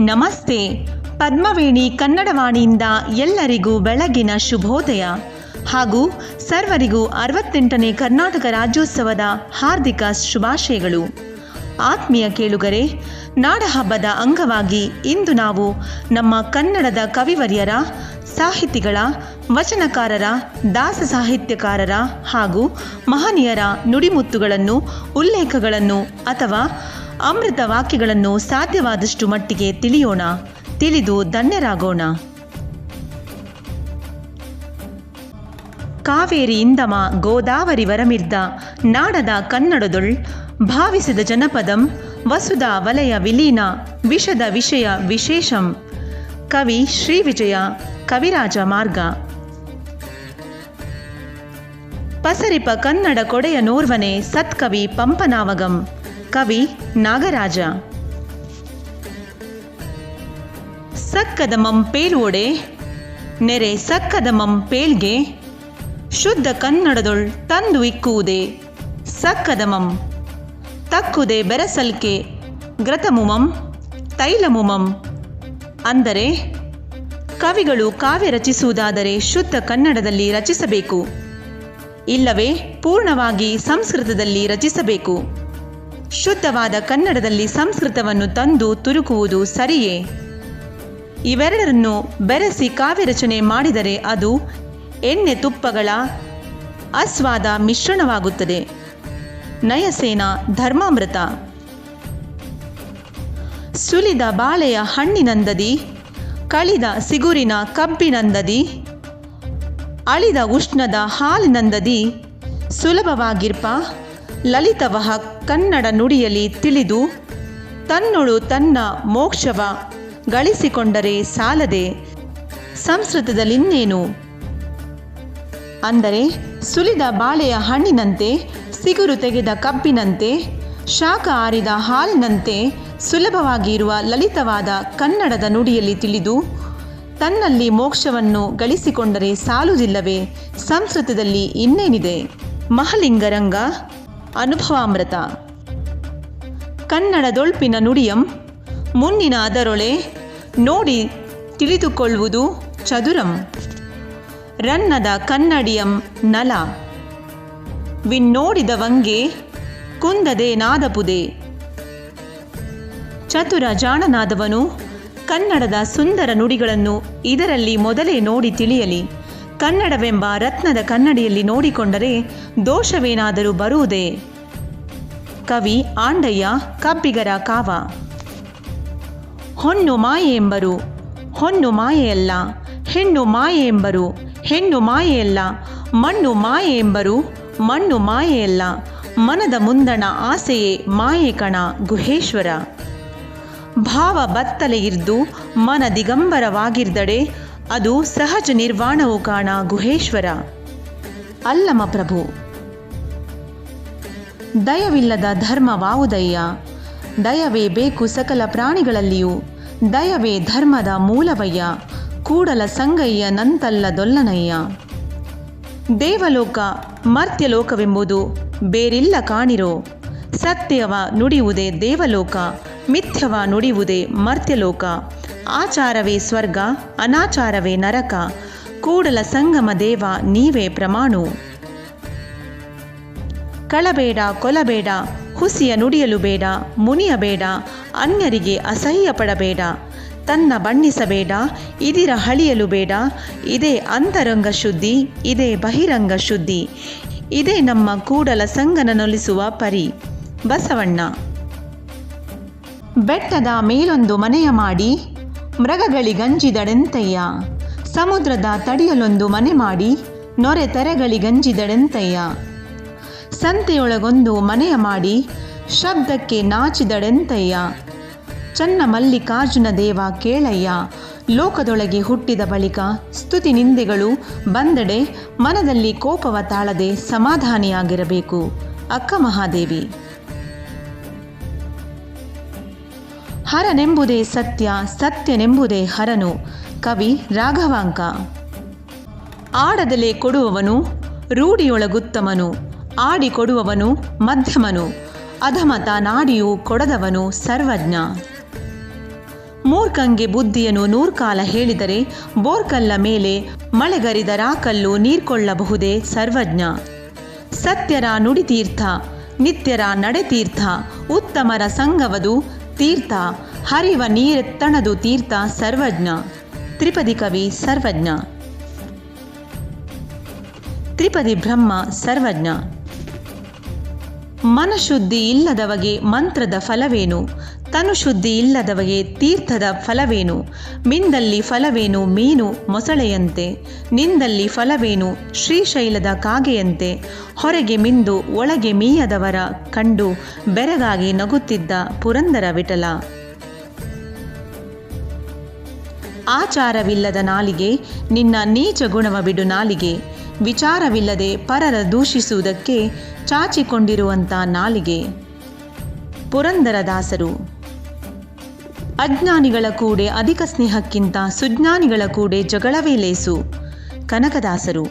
ನಮಸ್ತೆ. ಪದ್ಮವೇಣಿ ಕನ್ನಡವಾಣಿಯಿಂದ ಎಲ್ಲರಿಗೂ ಬೆಳಗಿನ ಶುಭೋದಯ ಹಾಗೂ ಸರ್ವರಿಗೂ 68ನೇ ಕರ್ನಾಟಕ ರಾಜ್ಯೋತ್ಸವದ ಹಾರ್ದಿಕ ಶುಭಾಶಯಗಳು. ಆತ್ಮೀಯ ಕೇಳುಗರೆ, ನಾಡಹಬ್ಬದ ಅಂಗವಾಗಿ ಇಂದು ನಾವು ನಮ್ಮ ಕನ್ನಡದ ಕವಿವರ್ಯರ, ಸಾಹಿತಿಗಳ, ವಚನಕಾರರ, ದಾಸ ಸಾಹಿತ್ಯಕಾರರ ಹಾಗೂ ಮಹನೀಯರ ನುಡಿಮುತ್ತುಗಳನ್ನು, ಉಲ್ಲೇಖಗಳನ್ನು ಅಥವಾ ಅಮೃತ ವಾಕ್ಯಗಳನ್ನು ಸಾಧ್ಯವಾದಷ್ಟು ಮಟ್ಟಿಗೆ ತಿಳಿಯೋಣ, ತಿಳಿದು ಧನ್ಯರಾಗೋಣ. ಕಾವೇರಿ ಇಂದಮ ಗೋದಾವರಿ ವರಮಿರ್ದ ನಾಡದ ಕನ್ನಡದೊಳ್ ಭಾವಿಸಿದ ಜನಪದಂ ವಸುಧಾ ವಲಯ ವಿಲೀನ ವಿಷದ ವಿಷಯ ವಿಶೇಷಂ. ಕವಿ ಶ್ರೀ ವಿಜಯ ಕವಿರಾಜ ಮಾರ್ಗ. ಪಸರಿಪ ಕನ್ನಡ ಕೊಡೆಯ ನೋರ್ವನೆ ಸತ್ಕವಿ ಪಂಪನಾವಗಂ. ಕವಿ ನಾಗರಾಜ. ಸಕ್ಕದಮಂ ಪೇಲ್ವೊಡೆ ನೆರೆ ಸಕ್ಕದಮಂ ಪೇಲ್ಗೆ ಶುದ್ಧ ಕನ್ನಡದೊಳ್ ತಂದು ಇಕ್ಕುವುದೇ ಸಕ್ಕದಮಂ. ತಕ್ಕುದೆ ಬೆರಸಲ್ಕೆ ಗ್ರತಮುಮಂ ತೈಲಮುಮಂ. ಅಂದರೆ ಕವಿಗಳು ಕಾವ್ಯ ರಚಿಸುವುದಾದರೆ ಶುದ್ಧ ಕನ್ನಡದಲ್ಲಿ ರಚಿಸಬೇಕು, ಇಲ್ಲವೇ ಪೂರ್ಣವಾಗಿ ಸಂಸ್ಕೃತದಲ್ಲಿ ರಚಿಸಬೇಕು. ಶುದ್ಧವಾದ ಕನ್ನಡದಲ್ಲಿ ಸಂಸ್ಕೃತವನ್ನು ತಂದು ತುರುಕುವುದು ಸರಿಯೇ? ಇವೆರಡರನ್ನು ಬೆರೆಸಿ ಕಾವ್ಯ ರಚನೆ ಮಾಡಿದರೆ ಅದು ಎಣ್ಣೆ ತುಪ್ಪಗಳ ಆಸ್ವಾದ ಮಿಶ್ರಣವಾಗುತ್ತದೆ. ನಯಸೇನ ಧರ್ಮಾಮೃತ. ಸುಲಿದ ಬಾಳೆಯ ಹಣ್ಣಿನಂದದಿ, ಕಳಿದ ಸಿಗುರಿನ ಕಬ್ಬಿನಂದದಿ, ಅಳಿದ ಉಷ್ಣದ ಹಾಲಿನಂದದಿ ಸುಲಭವಾಗಿರ್ಪ ಲಲಿತವಹ ಕನ್ನಡ ನುಡಿಯಲಿ ತಿಳಿದು ತನ್ನೊಳು ತನ್ನ ಮೋಕ್ಷವ ಗಳಿಸಿಕೊಂಡರೆ ಸಾಲದೆ ಸಂಸ್ಕೃತದಲ್ಲಿನ್ನೇನು. ಅಂದರೆ ಸುಲಿದ ಬಾಳೆಯ ಹಣ್ಣಿನಂತೆ, ಸಿಗುರು ತೆಗೆದ ಕಬ್ಬಿನಂತೆ, ಶಾಖ ಆರಿದ ಹಾಲಿನಂತೆ ಸುಲಭವಾಗಿ ಇರುವ ಲಲಿತವಾದ ಕನ್ನಡದ ನುಡಿಯಲ್ಲಿ ತಿಳಿದು ತನ್ನಲ್ಲಿ ಮೋಕ್ಷವನ್ನು ಗಳಿಸಿಕೊಂಡರೆ ಸಾಲುವುದಿಲ್ಲವೇ? ಸಂಸ್ಕೃತದಲ್ಲಿ ಇನ್ನೇನಿದೆ? ಮಹಲಿಂಗರಂಗ ಅನುಭವಾಮೃತ. ಕನ್ನಡದೊಳ್ಪಿನ ನುಡಿಯಂ ಮುನ್ನಿನ ಅದರೊಳೆ ನೋಡಿ ತಿಳಿದುಕೊಳ್ಳುವುದು ಚದುರಂ. ರನ್ನದ ಕನ್ನಡಿಯಂ ನಲ ವಿನ್ನೋಡಿದವಂಗೆ ಕುಂದದೆ ನಾದಪುದೆ. ಚತುರ ಜಾಣನಾದವನು ಕನ್ನಡದ ಸುಂದರ ನುಡಿಗಳನ್ನು ಇದರಲ್ಲಿ ಮೊದಲೇ ನೋಡಿ ತಿಳಿಯಲಿ. ಕನ್ನಡವೆಂಬ ರತ್ನದ ಕನ್ನಡಿಯಲ್ಲಿ ನೋಡಿಕೊಂಡರೆ ದೋಷವೇನಾದರೂ ಬರುವುದೇ? ಕವಿ ಆಂಡಯ್ಯ ಕಬ್ಬಿಗರ ಕಾವ. ಹೊನ್ನು ಮಾಯೆ ಎಂಬರು, ಹೊನ್ನು ಮಾಯೆಯಲ್ಲ. ಹೆಣ್ಣು ಮಾಯೆ ಎಂಬರು, ಹೆಣ್ಣು ಮಾಯೆಯಲ್ಲ. ಮಣ್ಣು ಮಾಯೆ ಎಂಬರು, ಮಣ್ಣು ಮಾಯೆಯಲ್ಲ. ಮನದ ಮುಂದಣ ಆಸೆಯೇ ಮಾಯೆ ಕಣ ಗುಹೇಶ್ವರ. ಭಾವ ಬತ್ತಲೆ ಇರ್ದು ಮನ ದಿಗಂಬರವಾಗಿರ್ದಡೆ ಅದು ಸಹಜ ನಿರ್ವಾಣವು ಕಾಣ ಗುಹೇಶ್ವರ. ಅಲ್ಲಮ ಪ್ರಭು. ದಯವಿಲ್ಲದ ಧರ್ಮವಾವುದಯ್ಯ, ದಯವೇ ಬೇಕು ಸಕಲ ಪ್ರಾಣಿಗಳಲ್ಲಿಯೂ, ದಯವೇ ಧರ್ಮದ ಮೂಲವಯ್ಯ, ಕೂಡಲ ಸಂಗಯ್ಯ ನಂತಲ್ಲದೊಲ್ಲನಯ್ಯ. ದೇವಲೋಕ ಮರ್ತ್ಯಲೋಕವೆಂಬುದು ಬೇರಿಲ್ಲ ಕಾಣಿರೋ, ಸತ್ಯವ ನುಡಿಯುವುದೇ ದೇವಲೋಕ, ಮಿಥ್ಯವ ನುಡಿಯುವುದೇ ಮರ್ತ್ಯಲೋಕ. ಆಚಾರವೇ ಸ್ವರ್ಗ, ಅನಾಚಾರವೇ ನರಕ, ಕೂಡಲ ಸಂಗಮ ದೇವ ನೀವೇ ಪ್ರಮಾಣು. ಕಳಬೇಡ ಕೊಲಬೇಡ, ಹುಸಿಯ ನುಡಿಯಲು ಬೇಡ, ಮುನಿಯಬೇಡ, ಅನ್ಯರಿಗೆ ಅಸಹ್ಯ ಪಡಬೇಡ, ತನ್ನ ಬಣ್ಣಿಸಬೇಡ, ಇದಿರ ಹಳಿಯಲು ಬೇಡ. ಇದೇ ಅಂತರಂಗ ಶುದ್ಧಿ, ಇದೇ ಬಹಿರಂಗ ಶುದ್ಧಿ, ಇದೇ ನಮ್ಮ ಕೂಡಲ ಸಂಗನನೊಲಿಸುವ ಪರಿ. ಬಸವಣ್ಣ. ಬೆಟ್ಟದ ಮೇಲೊಂದು ಮನೆಯ ಮಾಡಿ ಮೃಗಗಳಿಗಂಜಿದಡೆಂತಯ್ಯ, ಸಮುದ್ರದ ತಡಿಯಲೊಂದು ಮನೆ ಮಾಡಿ ನೊರೆ ತೆರೆಗಳಿಗಂಜಿದಡೆಂತಯ್ಯ. ಸಂತೆಯೊಳಗೊಂದು ಮನೆಯ ಮಾಡಿ ಶಬ್ದಕ್ಕೆ ನಾಚಿದಡೆಂತಯ್ಯ. ಚನ್ನ ಮಲ್ಲಿಕಾರ್ಜುನ ದೇವ ಕೇಳಯ್ಯ, ಲೋಕದೊಳಗೆ ಹುಟ್ಟಿದ ಬಳಿಕ ಸ್ತುತಿ ನಿಂದೆಗಳು ಬಂದೆಡೆ ಮನದಲ್ಲಿ ಕೋಪವ ತಾಳದೆ ಸಮಾಧಾನಿಯಾಗಿರಬೇಕು. ಅಕ್ಕ ಮಹಾದೇವಿ. ಹರನೆಂಬುದೇ ಸತ್ಯ, ಸತ್ಯನೆಂಬುದೇ ಹರನು. ಕವಿ ರಾಘವಾಂಕ. ಆಡದಲೇ ಕೊಡುವವನು ರೂಢಿಯೊಳಗುತ್ತಮನು, ಆಡಿಕೊಡುವವನು ಮಧ್ಯಮನು, ಅಧಮತ ನಾಡಿಯೂ ಕೊಡದವನು ಸರ್ವಜ್ಞ. ಮೂರ್ಖಂಗೆ ಬುದ್ಧಿಯನ್ನು ನೂರ್ಕಾಲ ಹೇಳಿದರೆ ಬೋರ್ಕಲ್ಲ ಮೇಲೆ ಮಳೆಗರಿದರಾಕಲ್ಲು ನೀರ್ಕೊಳ್ಳಬಹುದೇ ಸರ್ವಜ್ಞ. ಸತ್ಯರ ನುಡಿತೀರ್ಥ, ನಿತ್ಯರ ನಡೆತೀರ್ಥ, ಉತ್ತಮರ ಸಂಗವದು ತೀರ್ಥ, ಹರಿವ ನೀರೆತ್ತಣದು ತೀರ್ಥ ಸರ್ವಜ್ಞ. ತ್ರಿಪದಿ ಕವಿ ಸರ್ವಜ್ಞ. ತ್ರಿಪದಿ ಬ್ರಹ್ಮ ಸರ್ವಜ್ಞ. ಮನಶುದ್ಧಿ ಇಲ್ಲದವಗೆ ಮಂತ್ರದ ಫಲವೇನು, ತನುಶುದ್ಧಿ ಇಲ್ಲದವಗೆ ತೀರ್ಥದ ಫಲವೇನು. ಮಿಂದಲ್ಲಿ ಫಲವೇನು ಮೀನು ಮೊಸಳೆಯಂತೆ, ನಿಂದಲ್ಲಿ ಫಲವೇನು ಶ್ರೀಶೈಲದ ಕಾಗೆಯಂತೆ. ಹೊರಗೆ ಮಿಂದು ಒಳಗೆ ಮೀಯದವರ ಕಂಡು ಬೆರಗಾಗಿ ನಗುತ್ತಿದ್ದ ಪುರಂದರ ವಿಠಲ. ಆಚಾರವಿಲ್ಲದ ನಾಲಿಗೆ, ನಿನ್ನ ನೀಚ ಗುಣವ ಬಿಡು ನಾಲಿಗೆ. ವಿಚಾರವಿಲ್ಲದೆ ಪರರ ದೂಷಿಸುವುದಕ್ಕೆ ಚಾಚಿಕೊಂಡಿರುವಂಥ ನಾಲಿಗೆ. ಪುರಂದರದಾಸರು. ಅಜ್ಞಾನಿಗಳ ಕೂಡೆ ಅಧಿಕ ಸ್ನೇಹಕ್ಕಿಂತ ಸುಜ್ಞಾನಿಗಳ ಕೂಡೆ ಜಗಳವೇ ಲೇಸು. ಕನಕದಾಸರು.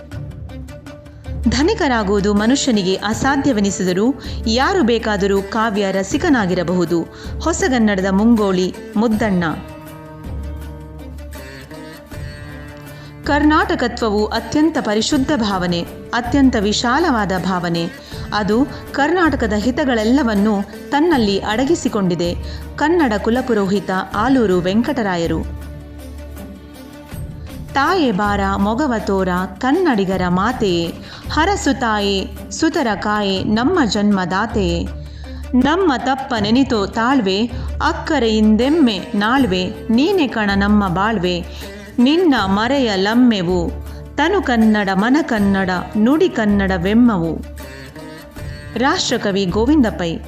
ಧನಿಕರಾಗುವುದು ಮನುಷ್ಯನಿಗೆ ಅಸಾಧ್ಯವೆನಿಸಿದರೂ ಯಾರು ಬೇಕಾದರೂ ಕಾವ್ಯ ರಸಿಕನಾಗಿರಬಹುದು. ಹೊಸಗನ್ನಡದ ಮುಂಗೋಳಿ ಮುದ್ದಣ್ಣ. ಕರ್ನಾಟಕತ್ವವು ಅತ್ಯಂತ ಪರಿಶುದ್ಧ ಭಾವನೆ, ಅತ್ಯಂತ ವಿಶಾಲವಾದ ಭಾವನೆ. ಅದು ಕರ್ನಾಟಕದ ಹಿತಗಳೆಲ್ಲವನ್ನೂ ತನ್ನಲ್ಲಿ ಅಡಗಿಸಿಕೊಂಡಿದೆ. ಕನ್ನಡ ಕುಲಪುರೋಹಿತ ಆಲೂರು ವೆಂಕಟರಾಯರು. ತಾಯೆ ಬಾರ ಮೊಗವ ತೋರ ಕನ್ನಡಿಗರ ಮಾತೆಯೇ, ಹರಸು ತಾಯೇ ಸುತರ ಕಾಯೆ ನಮ್ಮ ಜನ್ಮದಾತೆಯೇ. ನಮ್ಮ ತಪ್ಪ ನೆನಿತೋ ತಾಳ್ವೆ, ಅಕ್ಕರೆಯಿಂದೆಮ್ಮೆ ನಾಳ್ವೆ. ನೀನೆ ಕಣ ನಮ್ಮ ಬಾಳ್ವೆ, ನಿನ್ನ ಮರೆಯ ಲಮ್ಮೆವು. ತನು ಕನ್ನಡ ಮನ ಕನ್ನಡ ನುಡಿ ಕನ್ನಡವೆಮ್ಮವು. ರಾಷ್ಟ್ರಕವಿ ಗೋವಿಂದ ಪೈ.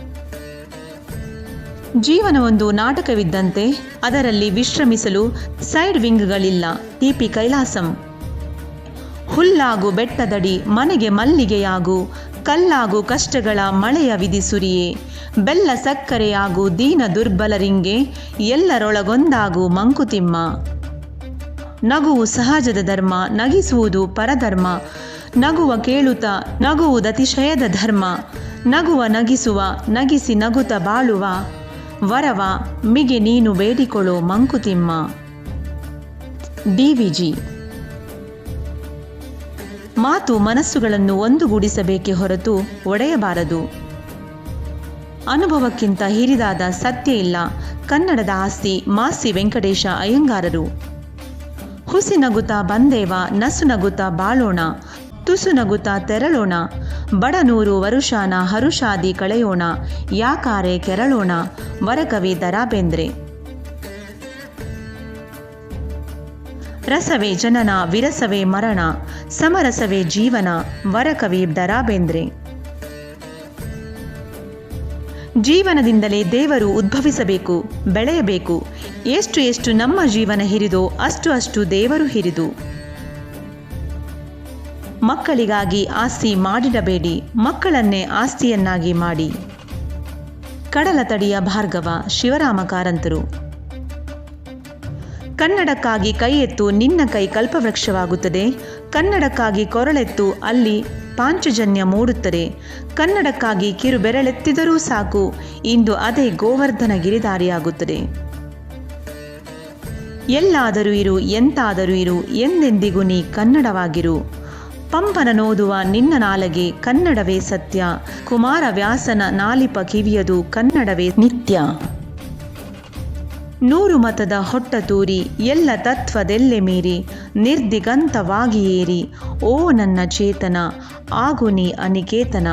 ಜೀವನವೊಂದು ನಾಟಕವಿದ್ದಂತೆ, ಅದರಲ್ಲಿ ವಿಶ್ರಮಿಸಲು ಸೈಡ್ ವಿಂಗ್ಗಳಿಲ್ಲ. ಟಿ.ಪಿ. ಕೈಲಾಸಂ. ಹುಲ್ಲಾಗು ಬೆಟ್ಟದಡಿ ಮನೆಗೆ ಮಲ್ಲಿಗೆಯಾಗು, ಕಲ್ಲಾಗು ಕಷ್ಟಗಳ ಮಳೆಯ ವಿಧಿ ಸುರಿಯೇ. ಬೆಲ್ಲ ಸಕ್ಕರೆಯಾಗು ದೀನ ದುರ್ಬಲರಿಂಗೆ, ಎಲ್ಲರೊಳಗೊಂದಾಗು ಮಂಕುತಿಮ್ಮ. ನಗುವು ಸಹಜದ ಧರ್ಮ, ನಗಿಸುವುದು ಪರಧರ್ಮ. ನಗುವ ಕೇಳುತ್ತ ನಗುವುದತಿಶಯದ ಧರ್ಮ. ನಗುವ ನಗಿಸುವ, ನಗಿಸಿ ನಗುತ್ತ ಬಾಳುವ ವರವ ಮಿಗೆ ನೀನು ಬೇಡಿಕೊಳ್ಳೋ ಮಂಕುತಿಮ್ಮ. ಡಿ.ವಿ.ಜಿ. ಮಾತು ಮನಸ್ಸುಗಳನ್ನು ಒಂದುಗೂಡಿಸಬೇಕೇ ಹೊರತು ಒಡೆಯಬಾರದು. ಅನುಭವಕ್ಕಿಂತ ಹಿರಿದಾದ ಸತ್ಯ ಇಲ್ಲ. ಕನ್ನಡದ ಆಸ್ತಿ ಮಾಸ್ತಿ ವೆಂಕಟೇಶ ಅಯ್ಯಂಗಾರರು. ಹುಸಿ ನಗುತ್ತಾ ಬಂದೇವ, ನಸು ನಗುತ್ತಾ ಬಾಳೋಣ, ತುಸು ನಗುತ್ತಾ ತೆರಳೋಣ. ಬಡನೂರು ವರುಷಾನ ಹರುಷಾದಿ ಕಳೆಯೋಣ, ಯಾಕಾರೆ ಕೆರಳೋಣ. ವರಕವಿ ದ.ರಾ ಬೇಂದ್ರೆ. ರಸವೇ ಜನನ ವಿರಸವೇ ಮರಣ, ಸಮರಸವೇ ಜೀವನ. ವರಕವಿ ದ.ರಾ ಬೇಂದ್ರೆ. ಜೀವನದಿಂದಲೇ ದೇವರು ಉದ್ಭವಿಸಬೇಕು, ಬೆಳೆಯಬೇಕು. ಎಷ್ಟು ಎಷ್ಟು ನಮ್ಮ ಜೀವನ ಹಿರಿದೋ ಅಷ್ಟು ಅಷ್ಟು ದೇವರು ಹಿರಿದು. ಮಕ್ಕಳಿಗಾಗಿ ಆಸ್ತಿ ಮಾಡಿಡಬೇಡಿ, ಮಕ್ಕಳನ್ನೇ ಆಸ್ತಿಯನ್ನಾಗಿ ಮಾಡಿ. ಕಡಲ ತಡಿಯ ಭಾರ್ಗವ. ಶಿವರಾಮ ಕಾರಂತರು. ಕನ್ನಡಕ್ಕಾಗಿ ಕೈ ಎತ್ತು, ನಿನ್ನ ಕೈ ಕಲ್ಪವೃಕ್ಷವಾಗುತ್ತದೆ. ಕನ್ನಡಕ್ಕಾಗಿ ಕೊರಳೆತ್ತು, ಅಲ್ಲಿ ಪಾಂಚಜನ್ಯ ಮೂಡುತ್ತದೆ. ಕನ್ನಡಕ್ಕಾಗಿ ಕಿರು ಬೆರಳೆತ್ತಿದರೂ ಸಾಕು, ಇಂದು ಅದೇ ಗೋವರ್ಧನ ಗಿರಿಧಾರಿಯಾಗುತ್ತದೆ. ಎಲ್ಲಾದರೂ ಇರು, ಎಂತಾದರೂ ಇರು, ಎಂದೆಂದಿಗೂ ನೀ ಕನ್ನಡವಾಗಿರು. ಪಂಪನನೋದುವ ನಿನ್ನ ನಾಲಗೆ ಕನ್ನಡವೇ ಸತ್ಯ. ಕುಮಾರವ್ಯಾಸನ ನಾಲಿಪ ಕಿವಿಯದು ಕನ್ನಡವೇ ನಿತ್ಯ. ನೂರು ಮತದ ಹೊಟ್ಟ ತೂರಿ, ಎಲ್ಲ ತತ್ವದೆಲ್ಲೆ ಮೀರಿ, ನಿರ್ದಿಗಂತವಾಗಿ ಏರಿ, ಓ ನನ್ನ ಚೇತನ ಆಗು ನೀ ಅನಿಕೇತನ.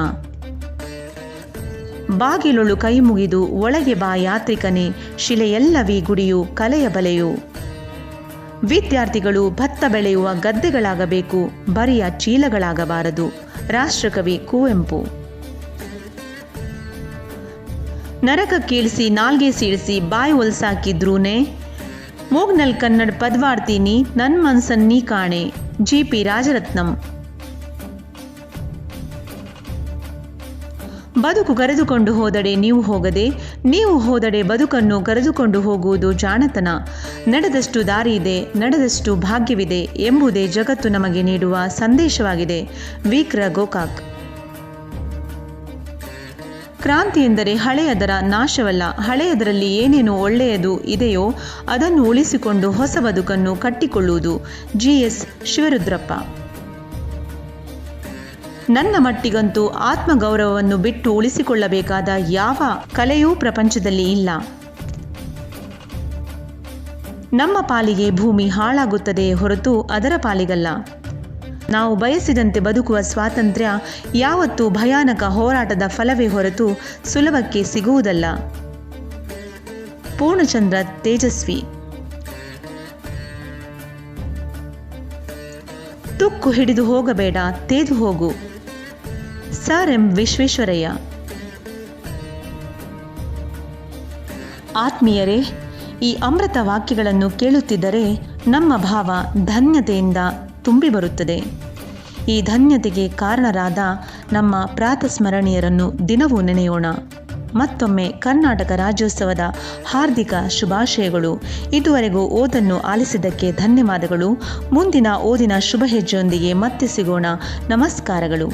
ಬಾಗಿಲೊಳು ಕೈ ಮುಗಿದು ಒಳಗೆ ಬಾ ಯಾತ್ರಿಕನೇ, ಶಿಲೆಯಲ್ಲವೀ ಗುಡಿಯು ಕಲೆಯ ಬಲೆಯು. ವಿದ್ಯಾರ್ಥಿಗಳು ಭತ್ತ ಬೆಳೆಯುವ ಗದ್ದೆಗಳಾಗಬೇಕು, ಬರಿಯ ಚೀಲಗಳಾಗಬಾರದು. ರಾಷ್ಟ್ರಕವಿ ಕುವೆಂಪು. ನರಕಕ್ಕೀಳಿಸಿ ನಾಲ್ಗೆ ಸೀಳಿಸಿ ಬಾಯಿ ಒಲ್ಸಾಕಿದ್ರೂನೆ, ಮೂಗ್ನಲ್ ಕನ್ನಡ ಪದ್ವಾಡ್ತೀನಿ ನನ್ ಮನ್ಸನ್ ನೀ ಕಾಣೆ. ಜಿ.ಪಿ. ರಾಜರತ್ನಂ. ಬದುಕು ಕರೆದುಕೊಂಡು ಹೋದಡೆ ನೀವು ಹೋಗದೆ, ನೀವು ಹೋದಡೆ ಬದುಕನ್ನು ಕರೆದುಕೊಂಡು ಹೋಗುವುದು ಜಾಣತನ. ನಡೆದಷ್ಟು ದಾರಿ ಇದೆ, ನಡೆದಷ್ಟು ಭಾಗ್ಯವಿದೆ ಎಂಬುದೇ ಜಗತ್ತು ನಮಗೆ ನೀಡುವ ಸಂದೇಶವಾಗಿದೆ. ವಿ.ಕೃ. ಗೋಕಾಕ್. ಕ್ರಾಂತಿ ಎಂದರೆ ಹಳೆಯದರ ನಾಶವಲ್ಲ, ಹಳೆಯದರಲ್ಲಿ ಏನೇನು ಒಳ್ಳೆಯದು ಇದೆಯೋ ಅದನ್ನು ಉಳಿಸಿಕೊಂಡು ಹೊಸ ಬದುಕನ್ನು ಕಟ್ಟಿಕೊಳ್ಳುವುದು. GS ಶಿವರುದ್ರಪ್ಪ. ನನ್ನ ಮಟ್ಟಿಗಂತೂ ಆತ್ಮಗೌರವವನ್ನು ಬಿಟ್ಟು ಉಳಿಸಿಕೊಳ್ಳಬೇಕಾದ ಯಾವ ಕಲೆಯೂ ಪ್ರಪಂಚದಲ್ಲಿ ಇಲ್ಲ. ನಮ್ಮ ಪಾಲಿಗೆ ಭೂಮಿ ಹಾಳಾಗುತ್ತದೆ ಹೊರತು ಅದರ ಪಾಲಿಗಲ್ಲ. ನಾವು ಬಯಸಿದಂತೆ ಬದುಕುವ ಸ್ವಾತಂತ್ರ್ಯ ಯಾವತ್ತೂ ಭಯಾನಕ ಹೋರಾಟದ ಫಲವೇ ಹೊರತು ಸುಲಭಕ್ಕೆ ಸಿಗುವುದಲ್ಲ. ಪೂರ್ಣಚಂದ್ರ ತೇಜಸ್ವಿ. ತುಕ್ಕು ಹಿಡಿದು ಹೋಗಬೇಡ, ತೇದು ಹೋಗು. Sir M Visvesvaraya. ಆತ್ಮೀಯರೇ, ಈ ಅಮೃತ ವಾಕ್ಯಗಳನ್ನು ಕೇಳುತ್ತಿದ್ದರೆ ನಮ್ಮ ಭಾವ ಧನ್ಯತೆಯಿಂದ ತುಂಬಿ ಬರುತ್ತದೆ. ಈ ಧನ್ಯತೆಗೆ ಕಾರಣರಾದ ನಮ್ಮ ಪ್ರಾತಸ್ಮರಣೀಯರನ್ನು ದಿನವೂ ನೆನೆಯೋಣ. ಮತ್ತೊಮ್ಮೆ ಕರ್ನಾಟಕ ರಾಜ್ಯೋತ್ಸವದ ಹಾರ್ದಿಕ ಶುಭಾಶಯಗಳು. ಇದುವರೆಗೂ ಓದನ್ನು ಆಲಿಸಿದ್ದಕ್ಕೆ ಧನ್ಯವಾದಗಳು. ಮುಂದಿನ ಓದಿನ ಶುಭ ಹೆಜ್ಜೆಯೊಂದಿಗೆ ಮತ್ತೆ ಸಿಗೋಣ. ನಮಸ್ಕಾರಗಳು.